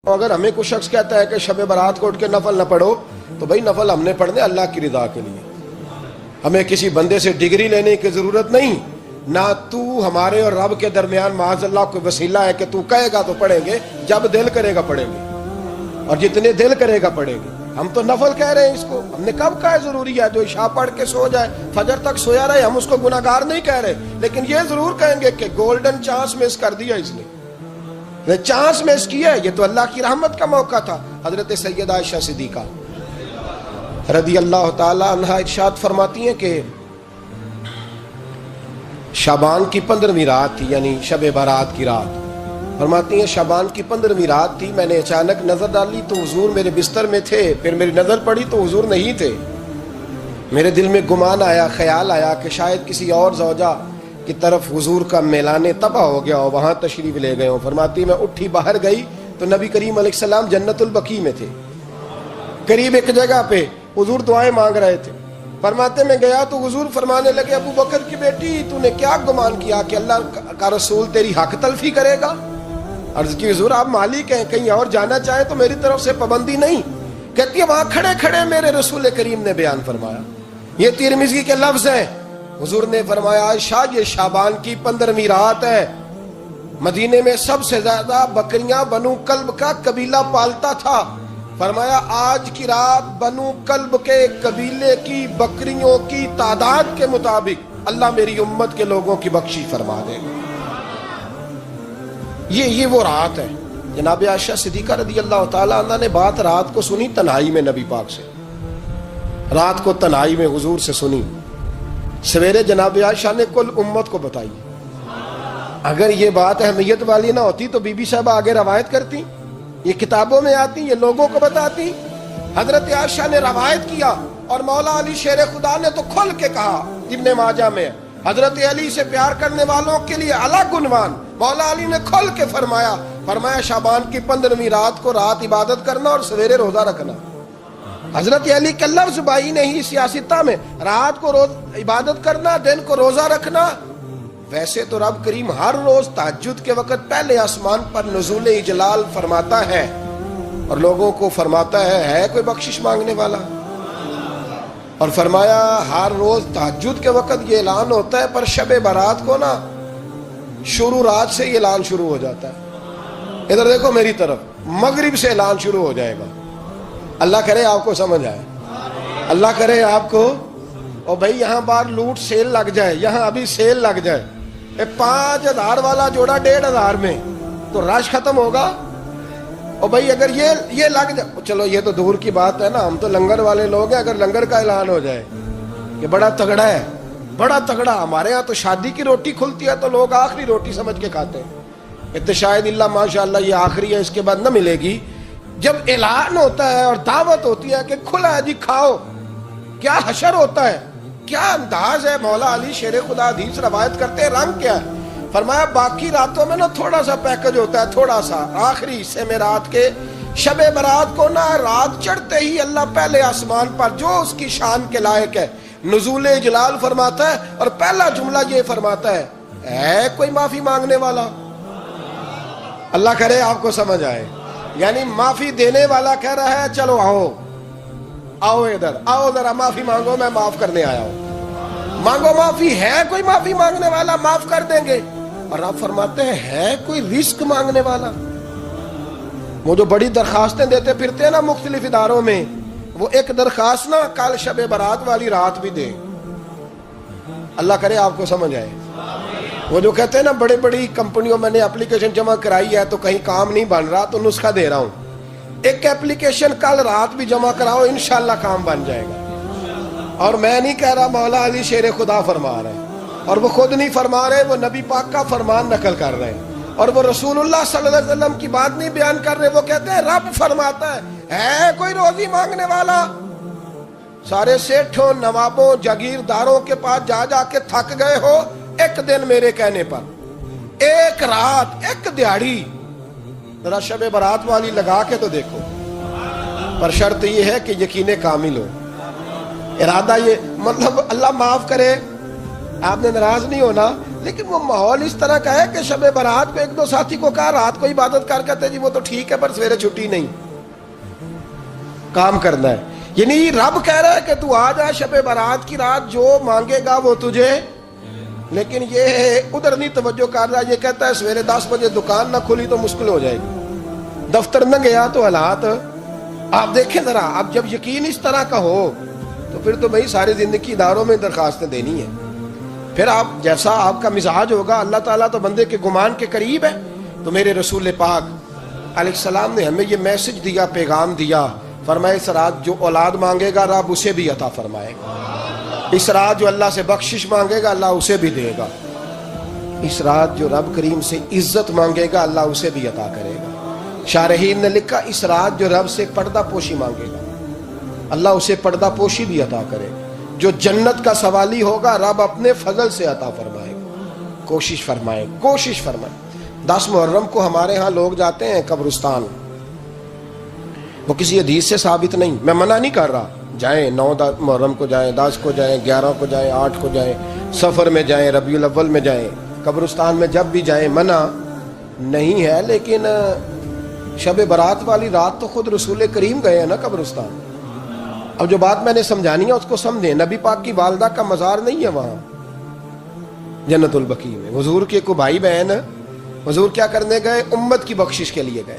اگر ہمیں کوئی شخص کہتا ہے کہ شب برات کو اٹھ کے نفل نہ پڑھو تو بھائی نفل ہم نے پڑھنے اللہ کی رضا کے لیے، ہمیں کسی بندے سے ڈگری لینے کی ضرورت نہیں، نہ تو ہمارے اور رب کے درمیان معاذ اللہ کوئی وسیلہ ہے کہ تو کہے گا تو پڑھیں گے، جب دل کرے گا پڑھیں گے اور جتنے دل کرے گا پڑھیں گے۔ ہم تو نفل کہہ رہے ہیں، اس کو ہم نے کب کہا ہے ضروری ہے جو عشاء پڑھ کے سو جائے فجر تک سویا رہے، ہم اس کو گناہگار نہیں کہہ رہے، لیکن یہ ضرور کہیں گے کہ گولڈن چانس مس کر دیا اس نے، چانس مس کیا ہے، یہ تو اللہ کی رحمت کا موقع تھا۔ حضرت سیدہ عائشہ صدیقہ رضی اللہ تعالی عنہا ارشاد فرماتی ہیں کہ شعبان کی 15ویں رات تھی، یعنی شب برات کی رات، فرماتی ہیں شعبان کی 15ویں رات تھی، میں نے اچانک نظر ڈالی تو حضور میرے بستر میں تھے، پھر میری نظر پڑی تو حضور نہیں تھے، میرے دل میں گمان آیا، خیال آیا کہ شاید کسی اور زوجہ کی طرف حضور کا میلانے تباہ ہو گیا ہو، وہاں تشریف لے گئے ہوں۔ فرماتی میں اٹھی باہر گئی تو نبی کریم علیہ السلام جنت البقیع میں تھے، قریب ایک جگہ پہ حضور دعائیں مانگ رہے تھے۔ فرماتے میں گیا تو حضور فرمانے لگے ابو بکر کی بیٹی تو نے کیا گمان کیا کہ اللہ کا رسول تیری حق تلفی کرے گا؟ عرض کی حضور آپ مالک ہیں، کہیں اور جانا چاہیں تو میری طرف سے پابندی نہیں۔ کہتی ہے وہاں کھڑے کھڑے میرے رسول کریم نے بیان فرمایا، یہ ترمذی کے لفظ ہیں، حضور نے فرمایا عائشہ یہ شعبان کی 15ویں رات ہے، مدینے میں سب سے زیادہ بکریاں بنو کلب کا قبیلہ پالتا تھا، فرمایا آج کی رات بنو کلب کے قبیلے کی بکریوں کی تعداد کے مطابق اللہ میری امت کے لوگوں کی بخشی فرما دے گا۔ یہ وہ رات ہے۔ جناب عائشہ صدیقہ رضی اللہ تعالی عنہ نے بات رات کو سنی تنہائی میں، نبی پاک سے رات کو تنہائی میں حضور سے سنی، سویرے جناب عائشہ نے کل امت کو بتائی۔ اگر یہ بات اہمیت والی نہ ہوتی تو بی بی صاحبہ آگے روایت کرتی، یہ کتابوں میں آتی، یہ لوگوں کو بتاتی۔ حضرت عائشہ نے روایت کیا اور مولا علی شیر خدا نے تو کھل کے کہا، ابن ماجہ میں حضرت علی سے پیار کرنے والوں کے لیے الگ عنوان، مولا علی نے کھل کے فرمایا شعبان کی 15ویں رات کو رات عبادت کرنا اور سویرے روزہ رکھنا۔ حضرت علی کا لفظ بائی نہیں سیاستہ میں، رات کو روز عبادت کرنا، دن کو روزہ رکھنا۔ ویسے تو رب کریم ہر روز تہجد کے وقت پہلے آسمان پر نزول اجلال فرماتا ہے اور لوگوں کو فرماتا ہے کوئی بخشش مانگنے والا، اور فرمایا ہر روز تہجد کے وقت یہ اعلان ہوتا ہے، پر شب برات کو نا شروع رات سے یہ اعلان شروع ہو جاتا ہے۔ ادھر دیکھو میری طرف، مغرب سے اعلان شروع ہو جائے گا۔ اللہ کرے آپ کو سمجھ آئے، اللہ کرے آپ کو، اور بھائی یہاں بار لوٹ سیل لگ جائے، یہاں ابھی سیل لگ جائے، 5000 والا جوڑا 1500 میں تو رش ختم ہوگا۔ اور بھائی اگر یہ لگ جائے، چلو یہ تو دور کی بات ہے نا، ہم تو لنگر والے لوگ ہیں، اگر لنگر کا اعلان ہو جائے کہ بڑا تگڑا ہے، بڑا تگڑا، ہمارے ہاں تو شادی کی روٹی کھلتی ہے تو لوگ آخری روٹی سمجھ کے کھاتے ہیں، تو شاید اللہ ماشاءاللہ یہ آخری ہے، اس کے بعد نہ ملے گی۔ جب اعلان ہوتا ہے اور دعوت ہوتی ہے کہ کھلا ہے جی کھاؤ، کیا حشر ہوتا ہے، کیا انداز ہے۔ مولا علی شیر خدا حدیث روایت کرتے ہیں، رنگ کیا ہے؟ فرمایا باقی راتوں میں نا تھوڑا سا پیکج ہوتا ہے، تھوڑا سا، آخری حصے میں رات کے شب برات کو نا رات چڑھتے ہی اللہ پہلے آسمان پر جو اس کی شان کے لائق ہے نزول جلال فرماتا ہے، اور پہلا جملہ یہ فرماتا ہے کوئی معافی مانگنے والا؟ اللہ کرے آپ کو سمجھ آئے، یعنی معافی دینے والا کہہ رہا ہے چلو آؤ ادھر آؤ، ذرا معافی مانگو، میں معاف کرنے آیا ہوں، مانگو معافی، ہے کوئی معافی مانگنے والا؟ معاف کر دیں گے۔ اور آپ فرماتے ہیں ہے کوئی رزق مانگنے والا؟ وہ جو بڑی درخواستیں دیتے پھرتے ہیں نا مختلف اداروں میں، وہ ایک درخواست نا کل شب برات والی رات بھی دے۔ اللہ کرے آپ کو سمجھ آئے۔ وہ جو کہتے ہیں نا بڑی بڑی کمپنیوں میں نے اپلیکیشن جمع کرائی ہے تو کہیں کام نہیں بن رہا تو نسخہ دے رہا ہوں، ایک اپلیکیشن کل رات بھی جمع کراؤ انشاءاللہ کام بن جائے گا۔ اور میں نہیں کہہ رہا، مولا علی شیر خدا فرما رہے ہیں، اور وہ خود نہیں فرما رہے، وہ نبی پاک کا فرمان نقل کر رہے ہیں، اور وہ رسول اللہ صلی اللہ علیہ وسلم کی بات نہیں بیان کر رہے، وہ کہتے ہیں رب فرماتا ہے کوئی روزی مانگنے والا؟ سارے سیٹھوں، نوابوں، جاگیرداروں کے پاس جا جا کے تھک گئے ہو، ایک دن میرے کہنے پر، ایک رات، ایک دیہڑی ذرا شب برات والی لگا کے تو دیکھو، پر شرط یہ ہے کہ یقین کامل ہو، ارادہ یہ، مطلب اللہ معاف کرے، آپ نے ناراض نہیں ہونا، لیکن وہ ماحول اس طرح کا ہے کہ شب برات کو ایک دو ساتھی کو کہا رات کو عبادت کر کہتے جی وہ تو ٹھیک ہے پر سویرے چھٹی نہیں، کام کرنا ہے. یعنی رب کہہ رہا ہے کہ تو آ جا شب برات کی رات، جو مانگے گا وہ تجھے. لیکن یہ ادھر نہیں توجہ کر رہا، یہ کہتا ہے سویرے 10 بجے دکان نہ کھلی تو مشکل ہو جائے گی، دفتر نہ گیا تو حالات. آپ دیکھیں ذرا، اب جب یقین اس طرح کا ہو تو پھر تو بھائی ساری زندگی اداروں میں درخواستیں دینی ہے. پھر آپ جیسا آپ کا مزاج ہوگا، اللہ تعالیٰ تو بندے کے گمان کے قریب ہے. تو میرے رسول پاک علیہ السلام نے ہمیں یہ میسج دیا، پیغام دیا، فرمایا اس رات جو اولاد مانگے گا رب اسے بھی عطا فرمائے گا، اس رات جو اللہ سے بخشش مانگے گا اللہ اسے بھی دے گا، اس رات جو رب کریم سے عزت مانگے گا اللہ اسے بھی عطا کرے گا. شارحین نے لکھا اس رات جو رب سے پردہ پوشی مانگے گا اللہ اسے پردہ پوشی بھی عطا کرے گا. جو جنت کا سوالی ہوگا رب اپنے فضل سے عطا فرمائے گا. کوشش فرمائے، کوشش فرمائے. 10 محرم کو ہمارے ہاں لوگ جاتے ہیں قبرستان، وہ کسی حدیث سے ثابت نہیں، میں منع نہیں کر رہا، جائیں 9 محرم کو جائیں، 10 کو جائیں، 11 کو جائیں، 8 کو جائیں، سفر میں جائیں، ربیع الاول میں جائیں، قبرستان میں جب بھی جائیں، منع نہیں ہے. لیکن شب برات والی رات تو خود رسول کریم گئے ہیں نا قبرستان. اب جو بات میں نے سمجھانی ہے اس کو سمجھیں. نبی پاک کی والدہ کا مزار نہیں ہے وہاں جنت البقیع میں، حضور کے کو بھائی بہن، حضور کیا کرنے گئے؟ امت کی بخشش کے لیے گئے.